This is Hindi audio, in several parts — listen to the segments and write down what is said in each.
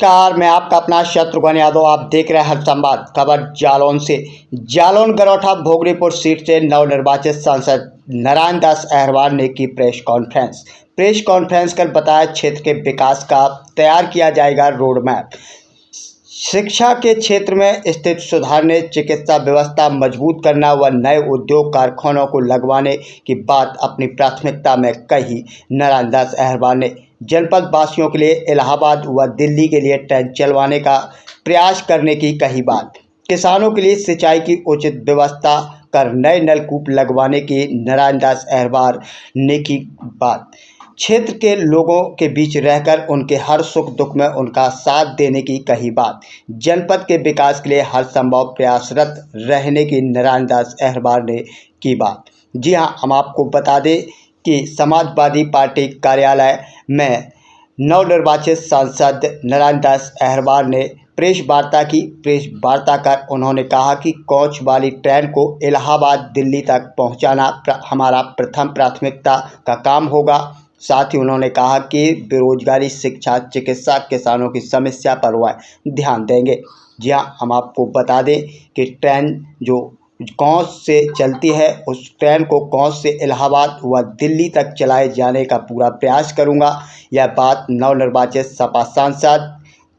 नमस्कार, मैं आपका अपना शत्रुघ्न यादव। आप देख रहे हैं हर संवाद खबर जालौन से। जालौन गरौठा भोगरीपुर सीट से नवनिर्वाचित सांसद नारायण दास अहरवाल ने की प्रेस कॉन्फ्रेंस कर बताया क्षेत्र के विकास का तैयार किया जाएगा रोड मैप। शिक्षा के क्षेत्र में स्थिति सुधारने, चिकित्सा व्यवस्था मजबूत करना व नए उद्योग कारखानों को लगवाने की बात अपनी प्राथमिकता में कही। नारायण दास अहरवाल ने जनपद वासियों के लिए इलाहाबाद व दिल्ली के लिए ट्रेन चलवाने का प्रयास करने की कही बात। किसानों के लिए सिंचाई की उचित व्यवस्था कर नए नलकूप लगवाने की नारायण दास अहरवाल ने की बात। क्षेत्र के लोगों के बीच रहकर उनके हर सुख दुख में उनका साथ देने की कही बात। जनपद के विकास के लिए हर संभव प्रयासरत रहने की नारायण दास अहरवाल ने की बात। जी हां, हम आपको बता दें कि समाजवादी पार्टी कार्यालय में नवनिर्वाचित सांसद नारायण दास अहरवाल ने प्रेस वार्ता कर उन्होंने कहा कि कोच वाली ट्रेन को इलाहाबाद दिल्ली तक पहुंचाना हमारा प्रथम प्राथमिकता का काम होगा। साथ ही उन्होंने कहा कि बेरोजगारी, शिक्षा, चिकित्सा, किसानों की समस्या पर वह ध्यान देंगे। जी हाँ, हम आपको बता दें कि ट्रेन जो कौंस से चलती है, उस ट्रेन को कौंस से इलाहाबाद व दिल्ली तक चलाए जाने का पूरा प्रयास करूंगा। यह बात नवनिर्वाचित सपा सांसद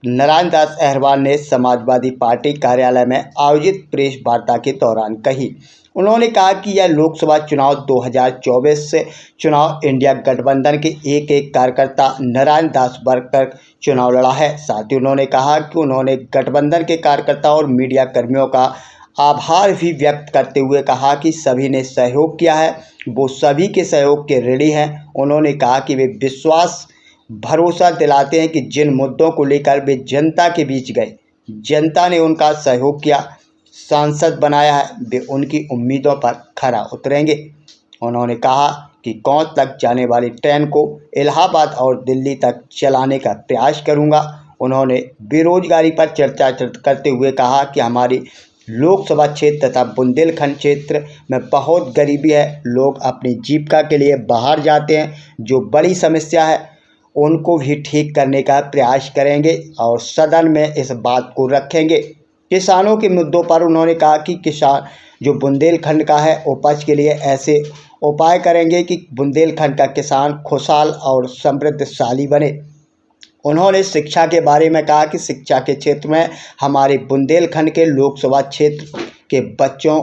नारायण दास अहरवाल ने समाजवादी पार्टी कार्यालय में आयोजित प्रेस वार्ता के दौरान कही। उन्होंने कहा कि यह लोकसभा चुनाव 2024 से चुनाव इंडिया गठबंधन के एक कार्यकर्ता नारायण दास वर्कर चुनाव लड़ा है। साथ ही उन्होंने कहा कि उन्होंने गठबंधन के कार्यकर्ताओं और मीडिया कर्मियों का आभार भी व्यक्त करते हुए कहा कि सभी ने सहयोग किया है, वो सभी के सहयोग के ऋणी हैं। उन्होंने कहा कि वे विश्वास भरोसा दिलाते हैं कि जिन मुद्दों को लेकर वे जनता के बीच गए, जनता ने उनका सहयोग किया, सांसद बनाया है, वे उनकी उम्मीदों पर खरा उतरेंगे। उन्होंने कहा कि कौंस तक जाने वाली ट्रेन को इलाहाबाद और दिल्ली तक चलाने का प्रयास करूंगा। उन्होंने बेरोजगारी पर चर्चा करते हुए कहा कि हमारी लोकसभा क्षेत्र तथा बुंदेलखंड क्षेत्र में बहुत गरीबी है, लोग अपनी जीविका के लिए बाहर जाते हैं। जो बड़ी समस्या है उनको भी ठीक करने का प्रयास करेंगे और सदन में इस बात को रखेंगे। किसानों के मुद्दों पर उन्होंने कहा कि किसान जो बुंदेलखंड का है, उपज के लिए ऐसे उपाय करेंगे कि बुंदेलखंड का किसान खुशहाल और समृद्धशाली बने। उन्होंने शिक्षा के बारे में कहा कि शिक्षा के क्षेत्र में हमारे बुंदेलखंड के लोकसभा क्षेत्र के बच्चों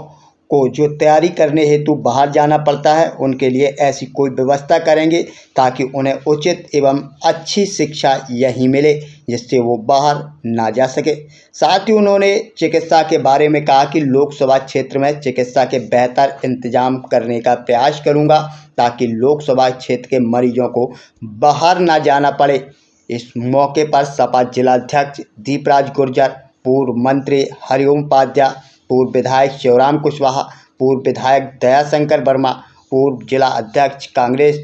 को जो तैयारी करने हेतु बाहर जाना पड़ता है, उनके लिए ऐसी कोई व्यवस्था करेंगे ताकि उन्हें उचित एवं अच्छी शिक्षा यहीं मिले, जिससे वो बाहर ना जा सके। साथ ही उन्होंने चिकित्सा के बारे में कहा कि लोकसभा क्षेत्र में चिकित्सा के बेहतर इंतजाम करने का प्रयास करूंगा ताकि लोकसभा क्षेत्र के मरीजों को बाहर ना जाना पड़े। इस मौके पर सपा जिलाध्यक्ष दीपराज गुर्जर, पूर्व मंत्री हरिओम उपाध्याय, पूर्व विधायक शिवराम कुशवाहा, पूर्व विधायक दयाशंकर वर्मा, पूर्व जिला अध्यक्ष कांग्रेस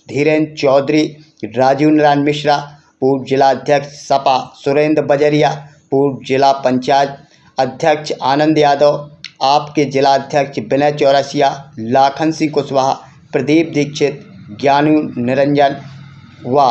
धीरेन्द्र चौधरी, राजीव नारायण मिश्रा, पूर्व जिला अध्यक्ष सपा सुरेंद्र बजरिया, पूर्व जिला पंचायत अध्यक्ष आनंद यादव, आपके जिला अध्यक्ष विनय चौरसिया, लाखन सिंह कुशवाहा, प्रदीप दीक्षित, ज्ञानू निरंजन व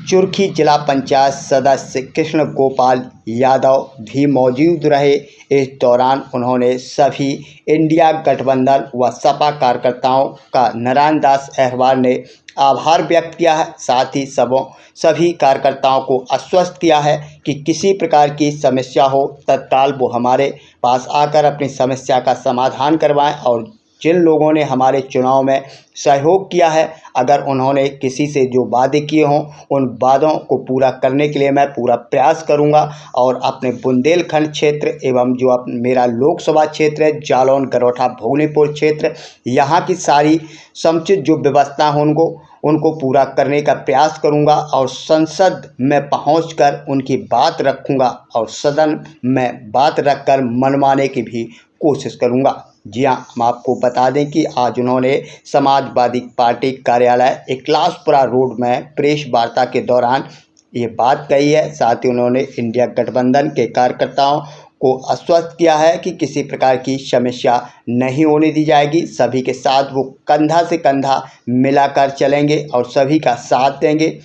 चुरखी जिला पंचायत सदस्य कृष्ण गोपाल यादव भी मौजूद रहे। इस दौरान उन्होंने सभी इंडिया गठबंधन व सपा कार्यकर्ताओं का नारायण दास अहरवाल ने आभार व्यक्त किया है। साथ ही सभी कार्यकर्ताओं को आश्वस्त किया है कि किसी प्रकार की समस्या हो तत्काल वो हमारे पास आकर अपनी समस्या का समाधान करवाएं। और जिन लोगों ने हमारे चुनाव में सहयोग किया है, अगर उन्होंने किसी से जो वादे किए हों, उन वादों को पूरा करने के लिए मैं पूरा प्रयास करूंगा। और अपने बुंदेलखंड क्षेत्र एवं जो मेरा लोकसभा क्षेत्र है जालौन गरौठा भोगनीपुर क्षेत्र, यहाँ की सारी समुचित जो व्यवस्था हो उनको पूरा करने का प्रयास करूंगा और संसद में पहुंचकर उनकी बात रखूंगा और सदन में बात रखकर मनवाने की भी कोशिश करूंगा। जी हाँ, हम आपको बता दें कि आज उन्होंने समाजवादी पार्टी कार्यालय इकलासपुरा रोड में प्रेस वार्ता के दौरान ये बात कही है। साथ ही उन्होंने इंडिया गठबंधन के कार्यकर्ताओं को आश्वस्त किया है कि किसी प्रकार की समस्या नहीं होने दी जाएगी। सभी के साथ वो कंधा से कंधा मिलाकर चलेंगे और सभी का साथ देंगे।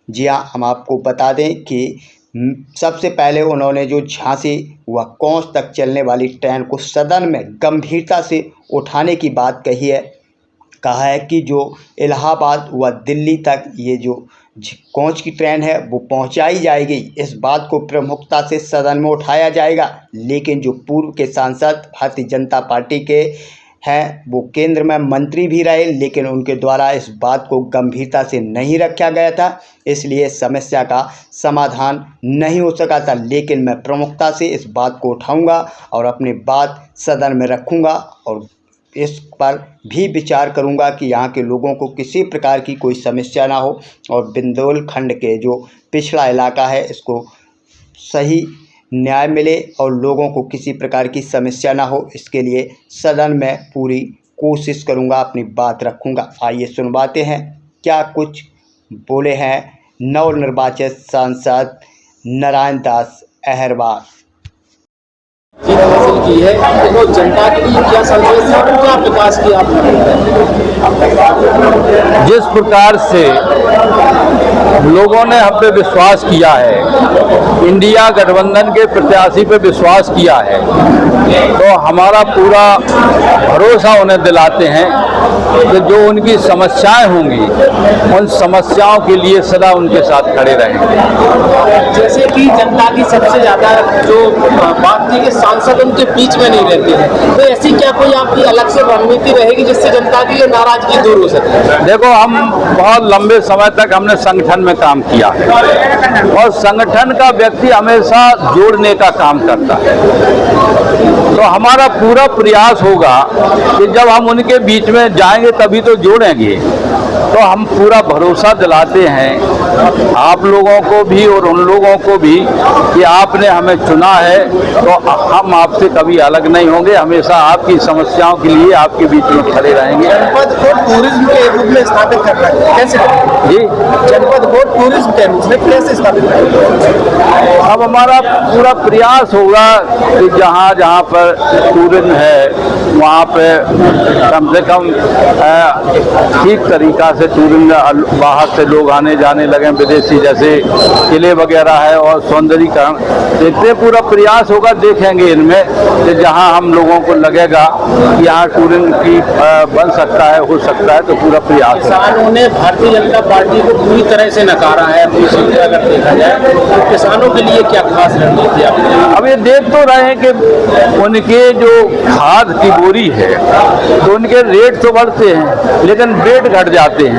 जी हाँ, हम आपको बता दें कि सबसे पहले उन्होंने जो झांसी व कोंच तक चलने वाली ट्रेन को सदन में गंभीरता से उठाने की बात कही है। कहा है कि जो इलाहाबाद व दिल्ली तक ये जो कोंच की ट्रेन है वो पहुंचाई जाएगी, इस बात को प्रमुखता से सदन में उठाया जाएगा। लेकिन जो पूर्व के सांसद भारतीय जनता पार्टी के हैं वो केंद्र में मंत्री भी रहे, लेकिन उनके द्वारा इस बात को गंभीरता से नहीं रखा गया था, इसलिए समस्या का समाधान नहीं हो सका था। लेकिन मैं प्रमुखता से इस बात को उठाऊंगा और अपनी बात सदन में रखूंगा और इस पर भी विचार करूंगा कि यहाँ के लोगों को किसी प्रकार की कोई समस्या ना हो और बुंदेलखंड के जो पिछड़ा इलाका है इसको सही न्याय मिले और लोगों को किसी प्रकार की समस्या ना हो। इसके लिए सदन में पूरी कोशिश करूंगा, अपनी बात रखूंगा। आइए सुनवाते हैं क्या कुछ बोले हैं नवनिर्वाचित सांसद नारायण दास अहरवाल। जीत हासिल की है तो जनता के लिए क्या संदेश है और क्या विकास किया आपने? जिस प्रकार से लोगों ने हम पे विश्वास किया है, इंडिया गठबंधन के प्रत्याशी पे विश्वास किया है, तो हमारा पूरा भरोसा उन्हें दिलाते हैं कि जो उनकी समस्याएं होंगी उन समस्याओं के लिए सदा उनके साथ खड़े रहेंगे। जैसे कि जनता की सबसे ज़्यादा जो बात थी कि सांसद उनके बीच में नहीं रहते हैं, तो ऐसी क्या कोई आपकी अलग से रणनीति रहेगी जिससे जनता की ये नाराजगी दूर हो सके? देखो, हम बहुत लंबे समय तक हमने संगठन में काम किया है और संगठन का व्यक्ति हमेशा जोड़ने का काम करता है, तो हमारा पूरा प्रयास होगा कि जब हम उनके बीच में जाएंगे तभी तो जोड़ेंगे। तो हम पूरा भरोसा दिलाते हैं आप लोगों को भी और उन लोगों को भी कि आपने हमें चुना है तो हम आपसे कभी अलग नहीं होंगे, हमेशा आपकी समस्याओं के लिए आपके बीच में खड़े रहेंगे। जनपद को टूरिज्म के रूप में स्थापित करना है, कैसे जी? जनपद को टूरिज्म के रूप में कैसे स्थापित करना? अब हमारा पूरा प्रयास होगा कि जहाँ जहाँ पर टूरिज्म है वहाँ पे कम से कम ठीक तरीका से टूरिज्म बाहर से लोग आने जाने लगे, विदेशी, जैसे किले वगैरह है और सौंदर्यीकरण, देखते पूरा प्रयास होगा। देखेंगे इनमें कि जहाँ हम लोगों को लगेगा कि यहाँ टूरिज्म की बन सकता है, हो सकता है, तो पूरा प्रयास। किसानों ने भारतीय जनता पार्टी को पूरी तरह से नकारा है अपनी सीट पर, अगर देखा जाए तो किसानों के लिए क्या खास रणनीति है? अब ये देख तो रहे हैं कि उनके जो खाद की बोरी है तो उनके रेट तो बढ़ते हैं लेकिन रेट घट जाते हैं,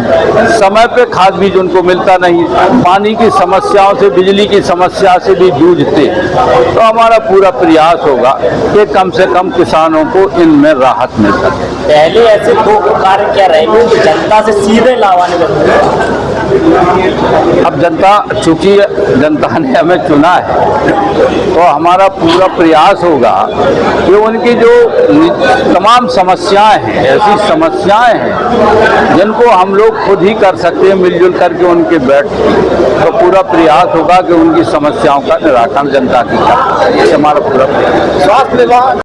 समय पे खाद बीज उनको मिलता नहीं, पानी की समस्याओं से, बिजली की समस्या से भी जूझते हैं। तो हमारा पूरा प्रयास होगा कि कम से कम किसानों को इनमें राहत मिल सके। पहले ऐसे दो कार्य क्या रहेंगे जो जनता से सीधे लाभ आने लगेंगे? अब जनता, चूंकि जनता ने हमें चुना है तो हमारा पूरा प्रयास होगा कि उनकी जो तमाम समस्याएं हैं, ऐसी समस्याएं हैं जिनको हम लोग खुद ही कर सकते हैं मिलजुल करके उनके बैठ, तो पूरा प्रयास होगा कि उनकी समस्याओं का निराकरण जनता की, ये हमारा पूरा प्रयास। स्वास्थ्य विभाग